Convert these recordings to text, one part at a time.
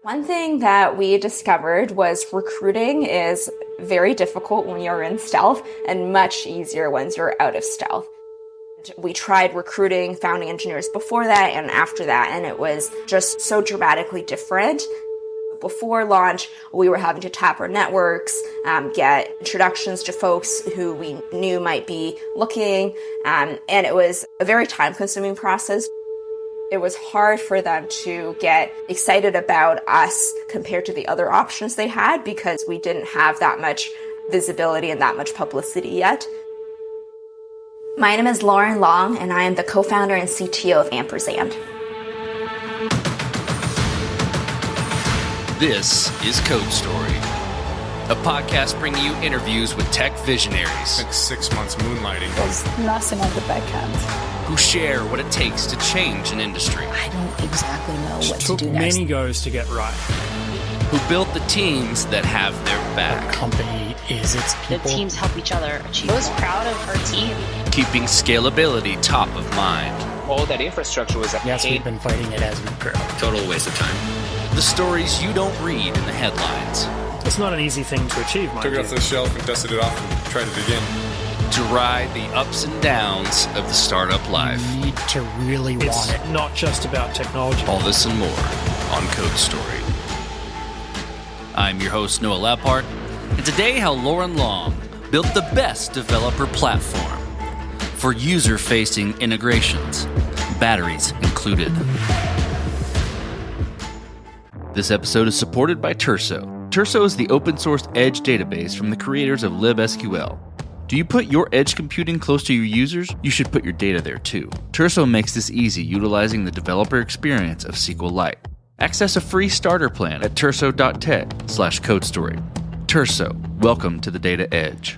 One thing that we discovered was recruiting is very difficult when you're in stealth and much easier once you're out of stealth. We tried recruiting founding engineers before that and after that, and it was just so dramatically different. Before launch, we were having to tap our networks, get introductions to folks who we knew might be looking, and it was a very time-consuming process. It was hard for them to get excited about us compared to the other options they had because we didn't have that much visibility and that much publicity yet. My name is Lauren Long, and I am the co-founder and CTO of Ampersand. This is Code Story, a podcast bringing you interviews with tech visionaries. Like 6 months moonlighting. There's nothing on the backhand. Who share what it takes to change an industry. I don't exactly know what to do took next. many goes to get right. Who built the teams that have their back. The company is its people. The teams help each other achieve. I was proud of our team. Keeping scalability top of mind. All that infrastructure was Yes, we've been fighting it as we grow. Total waste of time. The stories you don't read in the headlines. It's not an easy thing to achieve, mind Took it you. off the shelf and dusted it off and tried it again. To ride the ups and downs of the startup life. You need to really want it. Not just about technology. All this and more on Code Story. I'm your host, Noah Lappart, and today how Lauren Long built the best developer platform for user-facing integrations, batteries included. This episode is supported by Terso. Terso is the open-source edge database from the creators of libSQL. Do you put your edge computing close to your users? You should put your data there too. Terso makes this easy utilizing the developer experience of SQLite. Access a free starter plan at terso.tech/codestory. Terso, welcome to the data edge.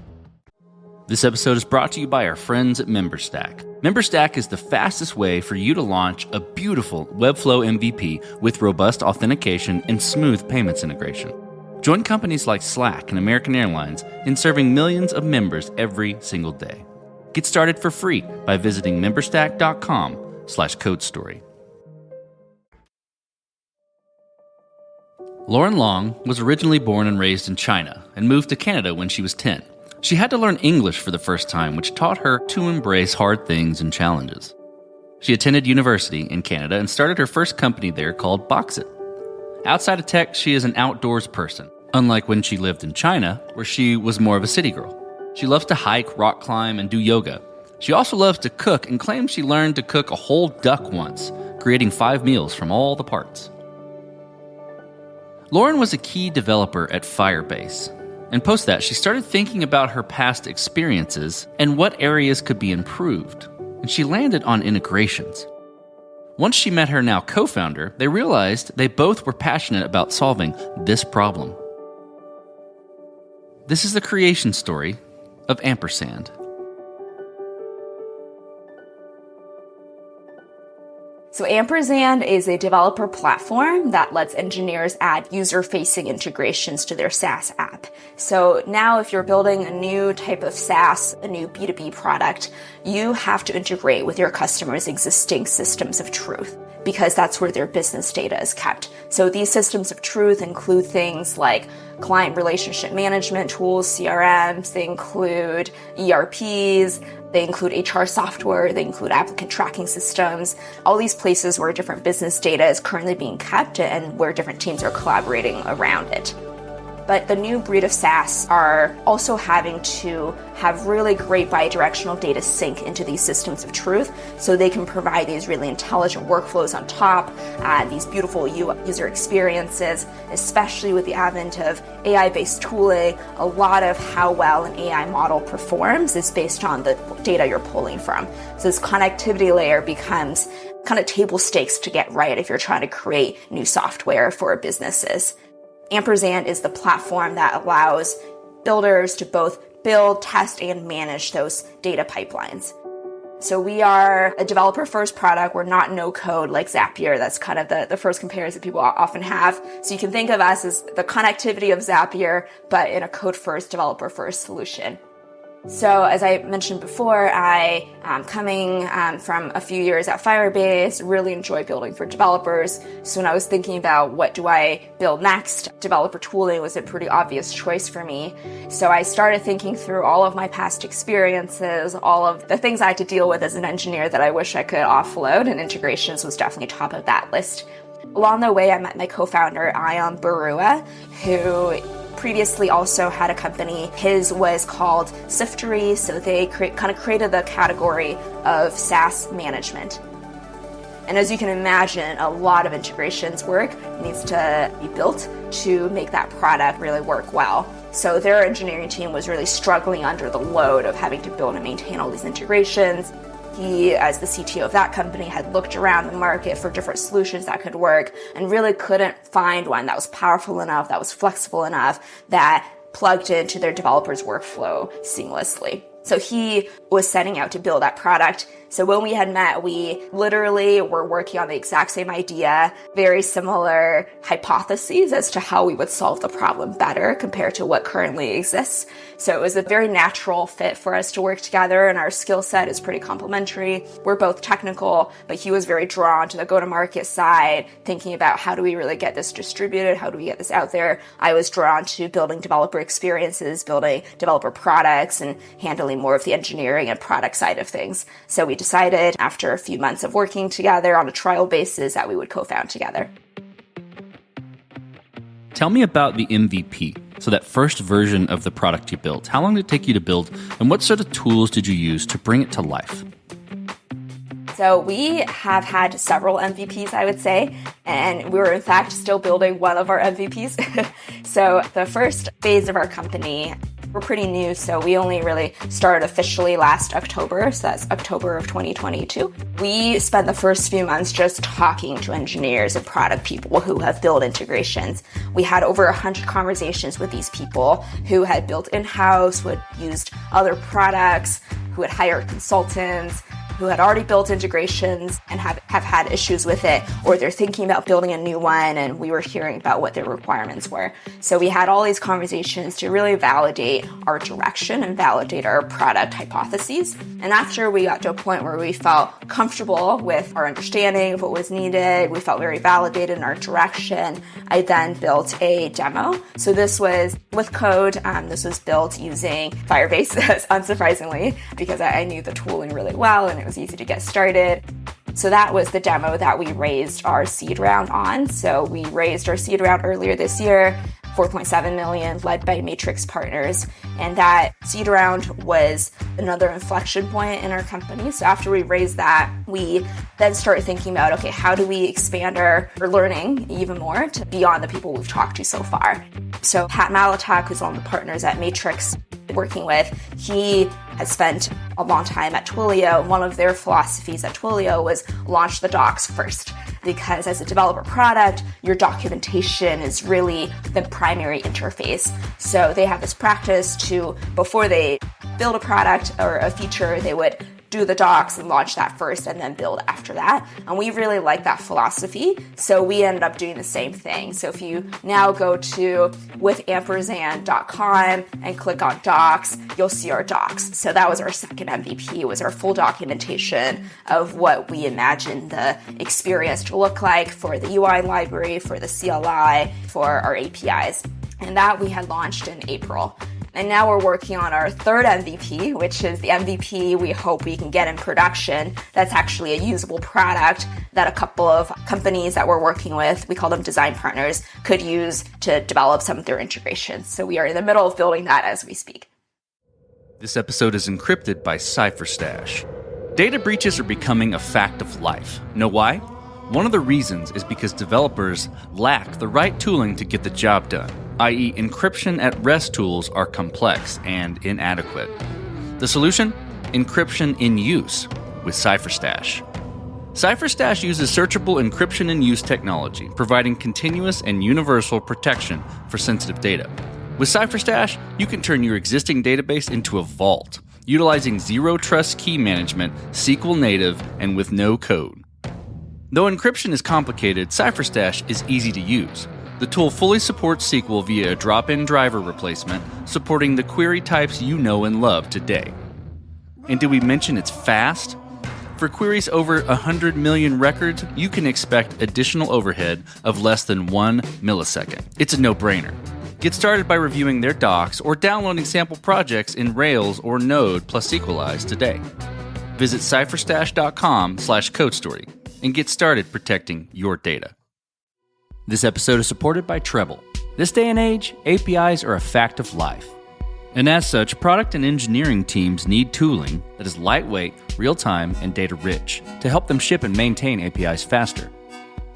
This episode is brought to you by our friends at MemberStack. MemberStack is the fastest way for you to launch a beautiful Webflow MVP with robust authentication and smooth payments integration. Join companies like Slack and American Airlines in serving millions of members every single day. Get started for free by visiting memberstack.com/codestory. Lauren Long was originally born and raised in China and moved to Canada when she was 10. She had to learn English for the first time, which taught her to embrace hard things and challenges. She attended university in Canada and started her first company there called BoxIt. Outside of tech, she is an outdoors person, unlike when she lived in China, where she was more of a city girl. She loves to hike, rock climb, and do yoga. She also loves to cook and claims she learned to cook a whole duck once, creating 5 meals from all the parts. Lauren was a key developer at Firebase, and post that, she started thinking about her past experiences and what areas could be improved, and she landed on integrations. Once she met her now co-founder, they realized they both were passionate about solving this problem. This is the creation story of Ampersand. So Ampersand is a developer platform that lets engineers add user-facing integrations to their SaaS app. So now if you're building a new type of SaaS, a new B2B product, you have to integrate with your customers' existing systems of truth because that's where their business data is kept. So these systems of truth include things like client relationship management tools, CRMs, they include ERPs, they include HR software, they include applicant tracking systems, all these places where different business data is currently being kept and where different teams are collaborating around it. But the new breed of SaaS are also having to have really great bidirectional data sync into these systems of truth so they can provide these really intelligent workflows on top, these beautiful user experiences, especially with the advent of AI-based tooling. A lot of how well an AI model performs is based on the data you're pulling from. So this connectivity layer becomes kind of table stakes to get right if you're trying to create new software for businesses. Ampersand is the platform that allows builders to both build, test, and manage those data pipelines. So we are a developer-first product. We're not no-code like Zapier. That's kind of the first comparison people often have. So you can think of us as the connectivity of Zapier, but in a code-first, developer-first solution. So as I mentioned before, I am coming from a few years at Firebase, really enjoy building for developers. So when I was thinking about what do I build next, developer tooling was a pretty obvious choice for me. So I started thinking through all of my past experiences, all of the things I had to deal with as an engineer that I wish I could offload, and integrations was definitely top of that list. Along the way, I met my co-founder, Ion Barua, who previously also had a company. His was called Siftery, so they kind of created the category of SaaS management. And as you can imagine, a lot of integrations work needs to be built to make that product really work well. So their engineering team was really struggling under the load of having to build and maintain all these integrations. He, as the CTO of that company, had looked around the market for different solutions that could work and really couldn't find one that was powerful enough, that was flexible enough, that plugged into their developers' workflow seamlessly. So he was setting out to build that product. So when we had met, we literally were working on the exact same idea, very similar hypotheses as to how we would solve the problem better compared to what currently exists. So it was a very natural fit for us to work together, and our skill set is pretty complementary. We're both technical, but he was very drawn to the go-to-market side, thinking about how do we really get this distributed, how do we get this out there. I was drawn to building developer experiences, building developer products, and handling more of the engineering and product side of things. So we decided after a few months of working together on a trial basis that we would co-found together. Tell me about the MVP, so that first version of the product you built. How long did it take you to build, and what sort of tools did you use to bring it to life? So we have had several MVPs, I would say, and we were in fact still building one of our MVPs. So the first phase of our company, we're pretty new, so we only really started officially last October, so that's October of 2022. We spent the first few months just talking to engineers and product people who have built integrations. We had over 100 conversations with these people who had built in-house, who had used other products, who had hired consultants, who had already built integrations and have had issues with it, or they're thinking about building a new one, and we were hearing about what their requirements were. So we had all these conversations to really validate our direction and validate our product hypotheses. And after we got to a point where we felt comfortable with our understanding of what was needed, we felt very validated in our direction, I then built a demo. So this was with code. This was built using Firebase, unsurprisingly, because I knew the tooling really well and it was easy to get started. So that was the demo that we raised our seed round on. So we raised our seed round earlier this year, $4.7 million, led by Matrix partners. And that seed round was another inflection point in our company. So after we raised that, we then started thinking about, okay, how do we expand our learning even more to beyond the people we've talked to so far? So Pat Malatak, who's one of the partners at Matrix working with, he had spent a long time at Twilio. One of their philosophies at Twilio was launch the docs first, because as a developer product, your documentation is really the primary interface. So they have this practice to, before they build a product or a feature, they would do the docs and launch that first and then build after that. And we really like that philosophy. So we ended up doing the same thing. So if you now go to withampersand.com and click on docs, you'll see our docs. So that was our second MVP, was our full documentation of what we imagined the experience to look like for the UI library, for the CLI, for our APIs. And that we had launched in April. And now we're working on our third MVP, which is the MVP we hope we can get in production. That's actually a usable product that a couple of companies that we're working with, we call them design partners, could use to develop some of their integrations. So we are in the middle of building that as we speak. This episode is encrypted by CipherStash. Data breaches are becoming a fact of life. Know why? One of the reasons is because developers lack the right tooling to get the job done, i.e. encryption at rest tools are complex and inadequate. The solution? Encryption in use with CipherStash. CipherStash uses searchable encryption in use technology, providing continuous and universal protection for sensitive data. With CipherStash, you can turn your existing database into a vault, utilizing zero trust key management, SQL native, and with no code. Though encryption is complicated, CipherStash is easy to use. The tool fully supports SQL via a drop-in driver replacement, supporting the query types you know and love today. And did we mention it's fast? For queries over 100 million records, you can expect additional overhead of less than 1 millisecond. It's a no-brainer. Get started by reviewing their docs or downloading sample projects in Rails or Node plus Sequelize today. Visit cypherstash.com/codestory and get started protecting your data. This episode is supported by Treble. This day and age, APIs are a fact of life. And as such, product and engineering teams need tooling that is lightweight, real-time, and data-rich to help them ship and maintain APIs faster.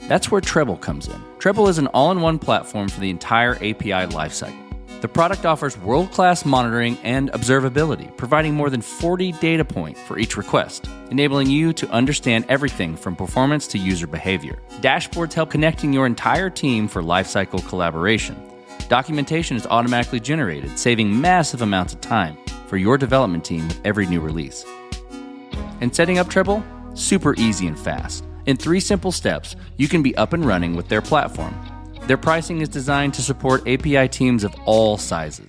That's where Treble comes in. Treble is an all-in-one platform for the entire API lifecycle. The product offers world-class monitoring and observability, providing more than 40 data points for each request, enabling you to understand everything from performance to user behavior. Dashboards help connecting your entire team for lifecycle collaboration. Documentation is automatically generated, saving massive amounts of time for your development team with every new release. And setting up Treble? Super easy and fast. In 3 simple steps, you can be up and running with their platform. Their pricing is designed to support API teams of all sizes.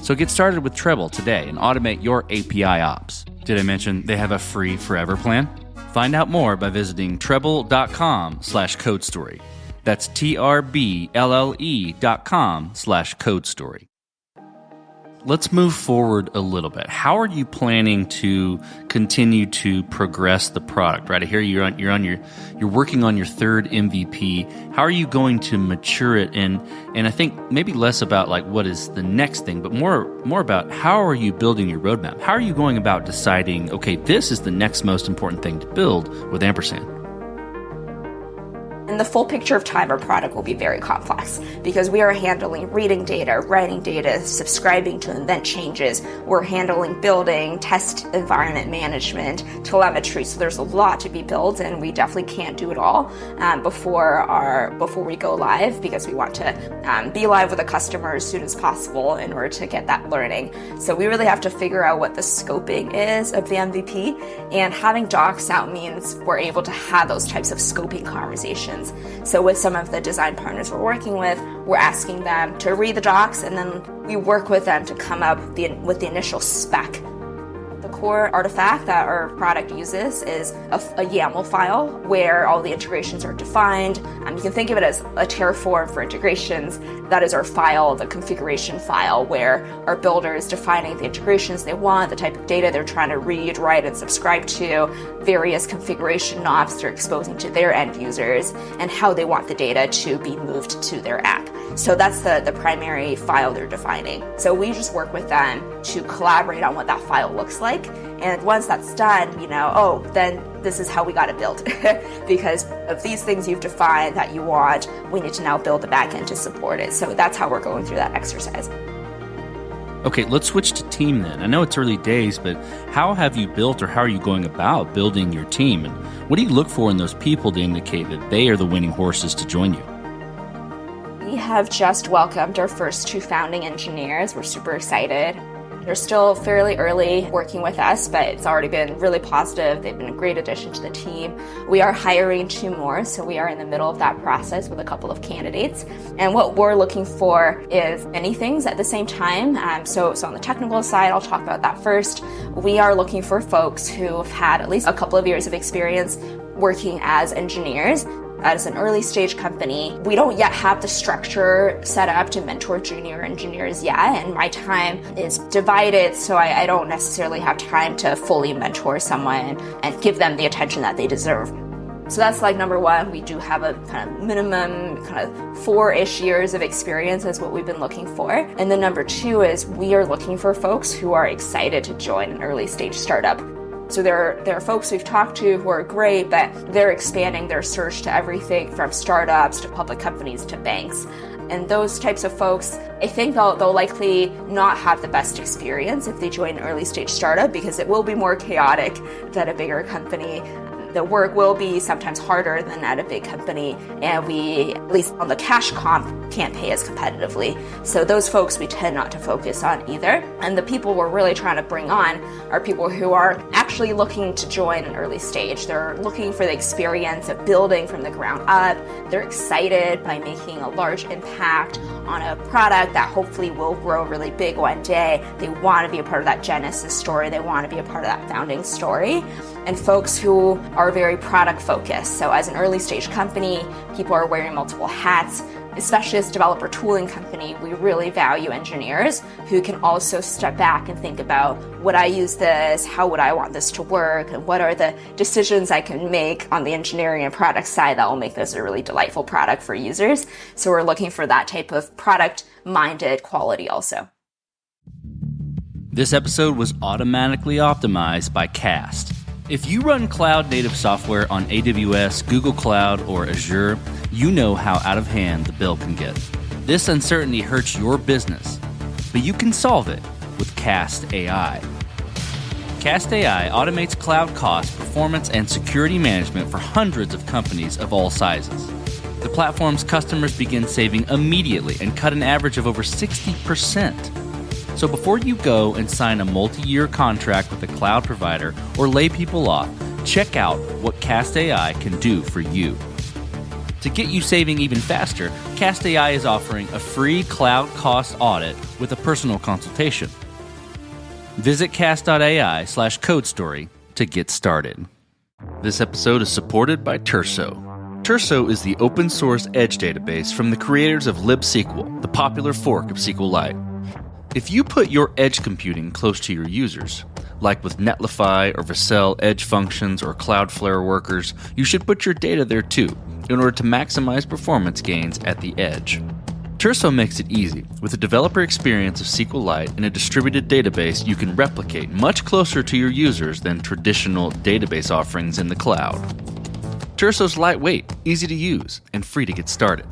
So get started with Treble today and automate your API ops. Did I mention they have a free forever plan? Find out more by visiting treble.com/codestory. That's TRBLLE.com/codestory. Let's move forward a little bit. How are you planning to continue to progress the product? Right, I hear you're working on your third MVP. How are you going to mature it? And I think maybe less about like what is the next thing, but more about how are you building your roadmap? How are you going about deciding, okay, this is the next most important thing to build with Ampersand? In the full picture of time, our product will be very complex because we are handling reading data, writing data, subscribing to event changes. We're handling building, test environment management, telemetry. So there's a lot to be built, and we definitely can't do it all before we go live because we want to be live with a customer as soon as possible in order to get that learning. So we really have to figure out what the scoping is of the MVP, and having docs out means we're able to have those types of scoping conversations. So with some of the design partners we're working with, we're asking them to read the docs, and then we work with them to come up with the initial spec. The core artifact that our product uses is a YAML file where all the integrations are defined. You can think of it as a Terraform for integrations. That is our file, the configuration file, where our builder is defining the integrations they want, the type of data they're trying to read, write, and subscribe to, various configuration knobs they're exposing to their end users, and how they want the data to be moved to their app. So that's the primary file they're defining. So we just work with them to collaborate on what that file looks like. And once that's done, then this is how we got to build. Because of these things you've defined that you want, we need to now build the backend to support it. So that's how we're going through that exercise. Okay, let's switch to team then. I know it's early days, but how have you built or how are you going about building your team? And what do you look for in those people to indicate that they are the winning horses to join you? We have just welcomed our first 2 founding engineers. We're super excited. They're still fairly early working with us, but it's already been really positive. They've been a great addition to the team. We are hiring 2 more, so we are in the middle of that process with a couple of candidates. And what we're looking for is many things at the same time. So on the technical side, I'll talk about that first. We are looking for folks who have had at least a couple of years of experience working as engineers. As an early stage company, we don't yet have the structure set up to mentor junior engineers yet, and my time is divided, so I don't necessarily have time to fully mentor someone and give them the attention that they deserve. So that's like number 1. We do have a kind of minimum 4-ish years of experience is what we've been looking for. And then number 2 is we are looking for folks who are excited to join an early stage startup. So there are folks we've talked to who are great, but they're expanding their search to everything from startups to public companies to banks. And those types of folks, I think they'll likely not have the best experience if they join an early stage startup because it will be more chaotic than a bigger company. The work will be sometimes harder than at a big company, and we, at least on the cash comp, can't pay as competitively. So those folks we tend not to focus on either. And the people we're really trying to bring on are people who are actually looking to join an early stage. They're looking for the experience of building from the ground up. They're excited by making a large impact on a product that hopefully will grow really big one day. They want to be a part of that genesis story. They want to be a part of that founding story. And folks who are very product focused. So as an early stage company, people are wearing multiple hats. Especially as a developer tooling company, we really value engineers who can also step back and think about, would I use this? How would I want this to work? And what are the decisions I can make on the engineering and product side that will make this a really delightful product for users? So we're looking for that type of product-minded quality also. This episode was automatically optimized by Cast. If you run cloud-native software on AWS, Google Cloud, or Azure, you know how out of hand the bill can get. This uncertainty hurts your business, but you can solve it with Cast AI. Cast AI automates cloud cost, performance, and security management for hundreds of companies of all sizes. The platform's customers begin saving immediately and cut an average of over 60%. So before you go and sign a multi-year contract with a cloud provider or lay people off, check out what Cast AI can do for you. To get you saving even faster, Cast AI is offering a free cloud cost audit with a personal consultation. Visit cast.ai/codestory to get started. This episode is supported by Terso. Terso is the open source edge database from the creators of libSQL, the popular fork of SQLite. If you put your edge computing close to your users, like with Netlify or Vercel edge functions or Cloudflare workers, you should put your data there too, in order to maximize performance gains at the edge. Terso makes it easy, with a developer experience of SQLite and a distributed database you can replicate much closer to your users than traditional database offerings in the cloud. Terso's lightweight, easy to use, and free to get started.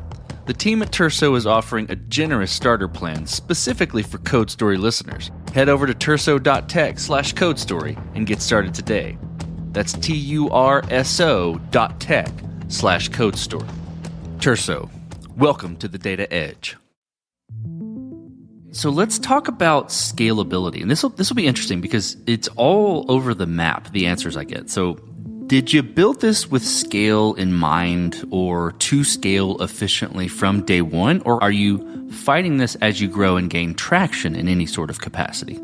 The team at Terso is offering a generous starter plan specifically for CodeStory listeners. Head over to terso.tech/CodeStory and get started today. That's TURSO.tech/CodeStory. Terso, welcome to the Data Edge. So let's talk about scalability. And this will be interesting because it's all over the map, the answers I get. So did you build this with scale in mind or to scale efficiently from day one? Or are you fighting this as you grow and gain traction in any sort of capacity?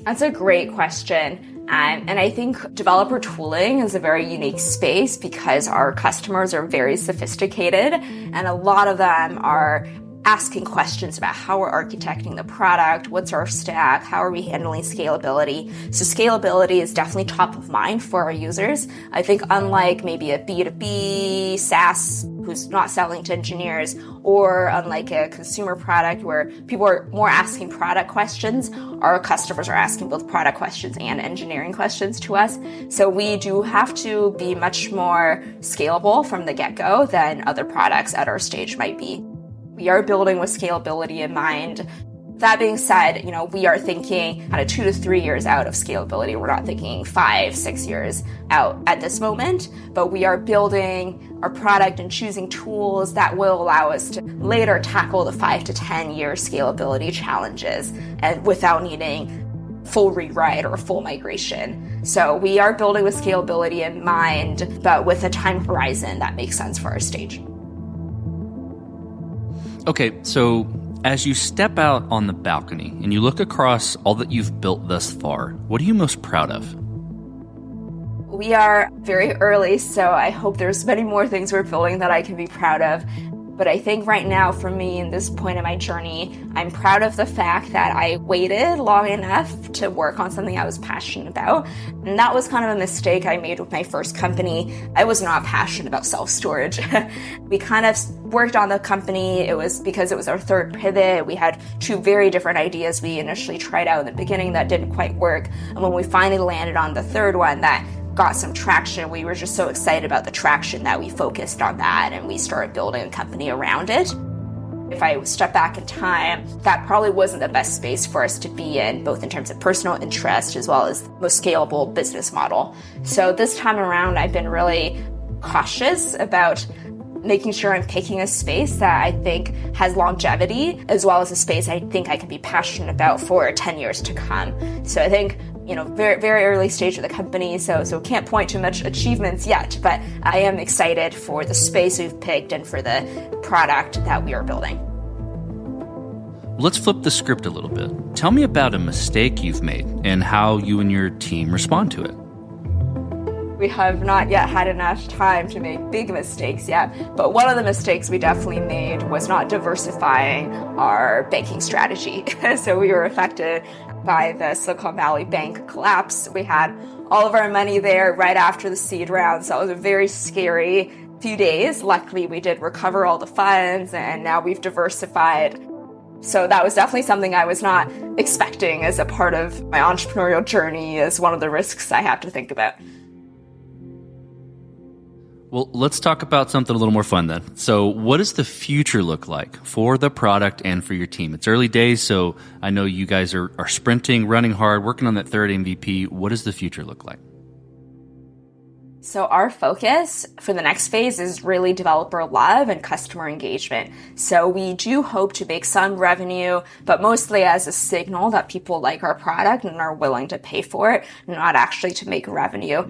That's a great question. And I think developer tooling is a very unique space because our customers are very sophisticated and a lot of them are asking questions about how we're architecting the product, what's our stack, how are we handling scalability. So scalability is definitely top of mind for our users. I think unlike maybe a B2B SaaS who's not selling to engineers, or unlike a consumer product where people are more asking product questions, our customers are asking both product questions and engineering questions to us. So we do have to be much more scalable from the get-go than other products at our stage might be. We are building with scalability in mind. That being said, we are thinking kind of 2 to 3 years out of scalability. We're not thinking 5, 6 years out at this moment, but we are building our product and choosing tools that will allow us to later tackle the 5 to 10 year scalability challenges and without needing full rewrite or a full migration. So we are building with scalability in mind, but with a time horizon that makes sense for our stage. Okay, so as you step out on the balcony and you look across all that you've built thus far, what are you most proud of? We are very early, so I hope there's many more things we're building that I can be proud of. But I think right now, for me, in this point in my journey, I'm proud of the fact that I waited long enough to work on something I was passionate about. And that was kind of a mistake I made with my first company. I was not passionate about self-storage. We kind of worked on the company. It was because it was our third pivot. We had 2 very different ideas we initially tried out in the beginning that didn't quite work. And when we finally landed on the third one that got some traction, we were just so excited about the traction that we focused on that and we started building a company around it. If I step back in time, that probably wasn't the best space for us to be in, both in terms of personal interest as well as the most scalable business model. So this time around, I've been really cautious about making sure I'm picking a space that I think has longevity, as well as a space I think I can be passionate about for 10 years to come. So I think, very, very early stage of the company, so can't point to much achievements yet, but I am excited for the space we've picked and for the product that we are building. Let's flip the script a little bit. Tell me about a mistake you've made and how you and your team respond to it. We have not yet had enough time to make big mistakes yet, but one of the mistakes we definitely made was not diversifying our banking strategy. So we were affected by the Silicon Valley Bank collapse. We had all of our money there right after the seed round, so it was a very scary few days. Luckily, we did recover all the funds, and now we've diversified. So that was definitely something I was not expecting as a part of my entrepreneurial journey, as one of the risks I have to think about. Well, let's talk about something a little more fun then. So what does the future look like for the product and for your team? It's early days, so I know you guys are sprinting, running hard, working on that third MVP. What does the future look like? So our focus for the next phase is really developer love and customer engagement. So we do hope to make some revenue, but mostly as a signal that people like our product and are willing to pay for it, not actually to make revenue.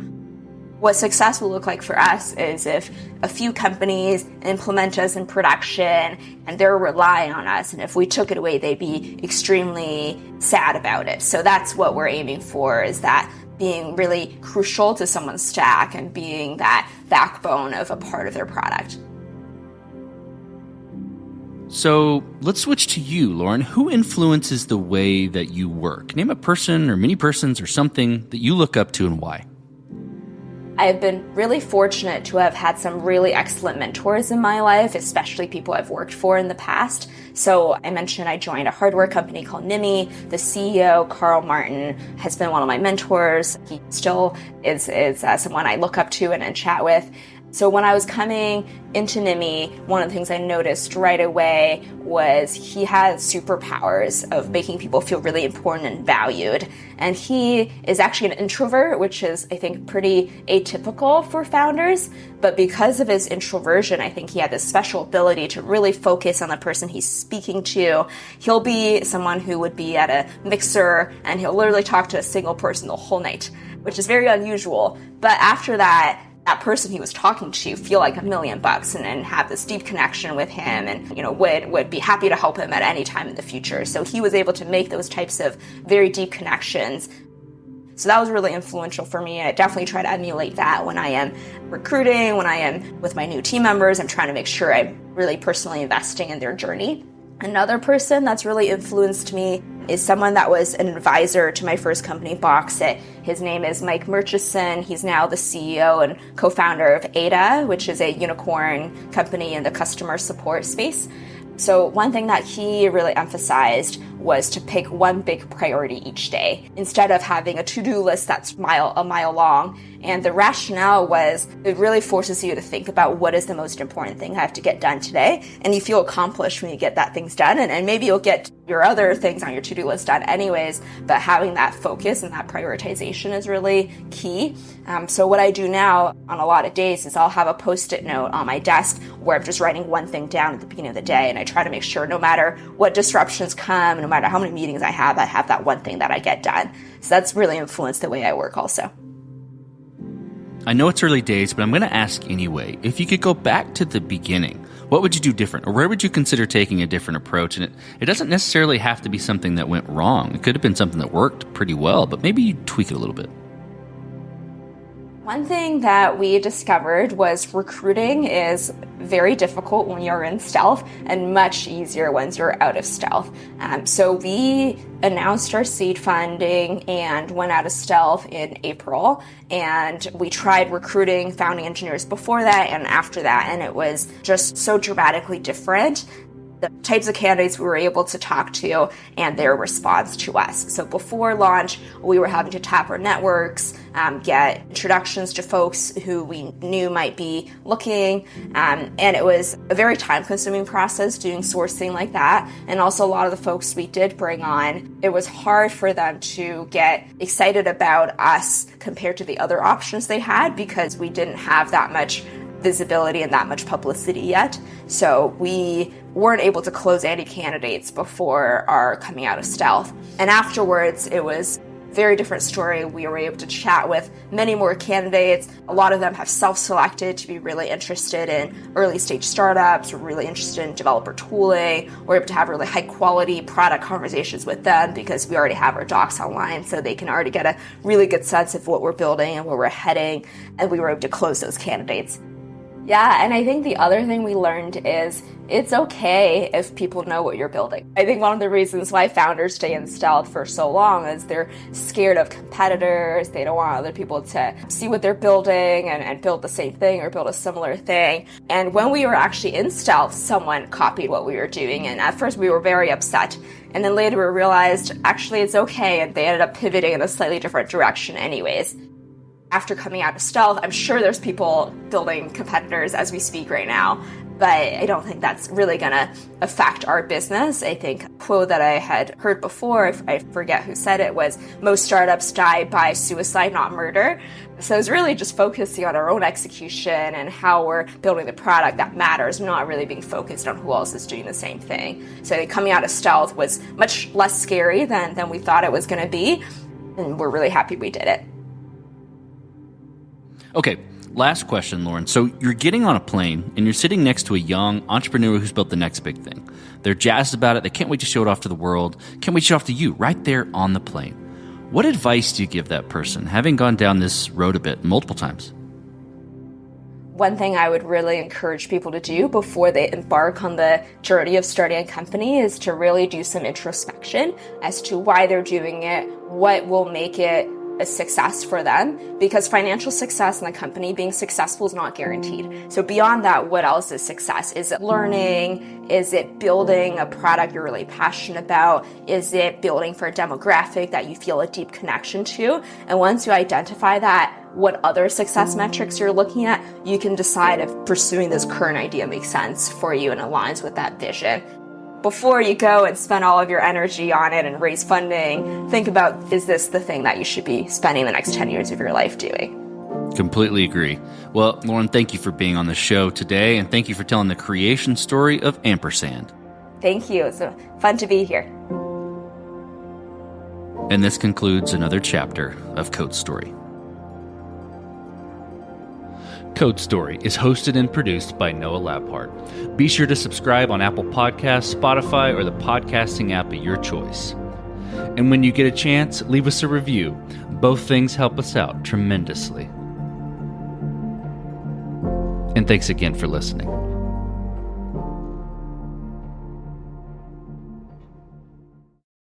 What success will look like for us is if a few companies implement us in production and they're relying on us, and if we took it away, they'd be extremely sad about it. So that's what we're aiming for, is that being really crucial to someone's stack and being that backbone of a part of their product. So let's switch to you, Lauren. Who influences the way that you work? Name a person or many persons or something that you look up to and why. I've been really fortunate to have had some really excellent mentors in my life, especially people I've worked for in the past. So I mentioned I joined a hardware company called Nimi. The CEO, Carl Martin, has been one of my mentors. He still is someone I look up to and chat with. So when I was coming into Nimi, one of the things I noticed right away was he has superpowers of making people feel really important and valued. And he is actually an introvert, which is, I think, pretty atypical for founders. But because of his introversion, I think he had this special ability to really focus on the person he's speaking to. He'll be someone who would be at a mixer and he'll literally talk to a single person the whole night, which is very unusual. But after that person he was talking to feel like $1 million and have this deep connection with him and, would be happy to help him at any time in the future. So he was able to make those types of very deep connections. So that was really influential for me. I definitely try to emulate that when I am recruiting, when I am with my new team members. I'm trying to make sure I'm really personally investing in their journey. Another person that's really influenced me is someone that was an advisor to my first company, BoxIt. His name is Mike Murchison. He's now the CEO and co-founder of Ada, which is a unicorn company in the customer support space. So one thing that he really emphasized was to pick one big priority each day instead of having a to-do list that's a mile long. And the rationale was it really forces you to think about what is the most important thing I have to get done today. And you feel accomplished when you get that things done. And maybe you'll get your other things on your to-do list done anyways, but having that focus and that prioritization is really key. So what I do now on a lot of days is I'll have a Post-it note on my desk where I'm just writing one thing down at the beginning of the day. And I try to make sure no matter what disruptions come, no matter how many meetings I have that one thing that I get done. So that's really influenced the way I work also. I know it's early days, but I'm going to ask anyway. If you could go back to the beginning, what would you do different? Or where would you consider taking a different approach? And it doesn't necessarily have to be something that went wrong. It could have been something that worked pretty well, but maybe you tweak it a little bit. One thing that we discovered was recruiting is very difficult when you're in stealth and much easier once you're out of stealth. So we announced our seed funding and went out of stealth in April. And we tried recruiting founding engineers before that and after that. And it was just so dramatically different. The types of candidates we were able to talk to and their response to us. So before launch, we were having to tap our networks. get introductions to folks who we knew might be looking. And it was a very time-consuming process doing sourcing like that. And also a lot of the folks we did bring on, it was hard for them to get excited about us compared to the other options they had because we didn't have that much visibility and that much publicity yet. So we weren't able to close any candidates before our coming out of stealth. And afterwards, it was a very different story. We were able to chat with many more candidates. A lot of them have self-selected to be really interested in early stage startups, or really interested in developer tooling. We're able to have really high quality product conversations with them because we already have our docs online, so they can already get a really good sense of what we're building and where we're heading, and we were able to close those candidates. Yeah, and I think the other thing we learned is it's okay if people know what you're building. I think one of the reasons why founders stay in stealth for so long is they're scared of competitors. They don't want other people to see what they're building and build the same thing or build a similar thing. And when we were actually in stealth, someone copied what we were doing. And at first we were very upset. And then later we realized actually it's okay. And they ended up pivoting in a slightly different direction anyways. After coming out of stealth, I'm sure there's people building competitors as we speak right now, but I don't think that's really going to affect our business. I think a quote that I had heard before, I forget who said it, was most startups die by suicide, not murder. So it's really just focusing on our own execution and how we're building the product that matters, not really being focused on who else is doing the same thing. So I think coming out of stealth was much less scary than we thought it was going to be, and we're really happy we did it. Okay, last question, Lauren. So you're getting on a plane and you're sitting next to a young entrepreneur who's built the next big thing. They're jazzed about it. They can't wait to show it off to the world. Can't wait to show it off to you right there on the plane. What advice do you give that person, having gone down this road a bit multiple times? One thing I would really encourage people to do before they embark on the journey of starting a company is to really do some introspection as to why they're doing it, what will make it a success for them, because financial success in the company being successful is not guaranteed. So beyond that, what else is success? Is it learning? Is it building a product you're really passionate about? Is it building for a demographic that you feel a deep connection to? And once you identify that, what other success metrics you're looking at, you can decide if pursuing this current idea makes sense for you and aligns with that vision. Before you go and spend all of your energy on it and raise funding, think about, is this the thing that you should be spending the next 10 years of your life doing? Completely agree. Well, Lauren, thank you for being on the show today, and thank you for telling the creation story of Ampersand. Thank you. It's fun to be here. And this concludes another chapter of Code Story. Code Story is hosted and produced by Noah Labhart. Be sure to subscribe on Apple Podcasts, Spotify, or the podcasting app of your choice. And when you get a chance, leave us a review. Both things help us out tremendously. And thanks again for listening.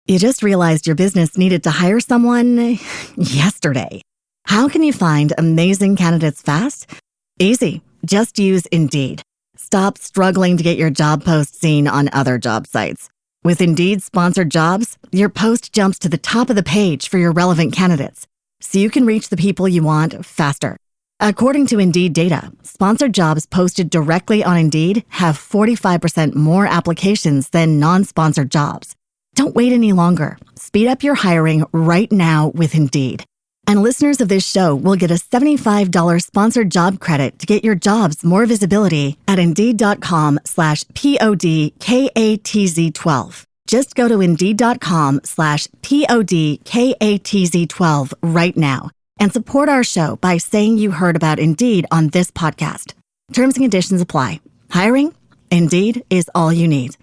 You just realized your business needed to hire someone yesterday. How can you find amazing candidates fast? Easy. Just use Indeed. Stop struggling to get your job post seen on other job sites. With Indeed sponsored jobs, your post jumps to the top of the page for your relevant candidates, so you can reach the people you want faster. According to Indeed data, sponsored jobs posted directly on Indeed have 45% more applications than non-sponsored jobs. Don't wait any longer. Speed up your hiring right now with Indeed. And listeners of this show will get a $75 sponsored job credit to get your jobs more visibility at Indeed.com/PODKATZ12. Just go to Indeed.com/PODKATZ12 right now and support our show by saying you heard about Indeed on this podcast. Terms and conditions apply. Hiring? Indeed is all you need.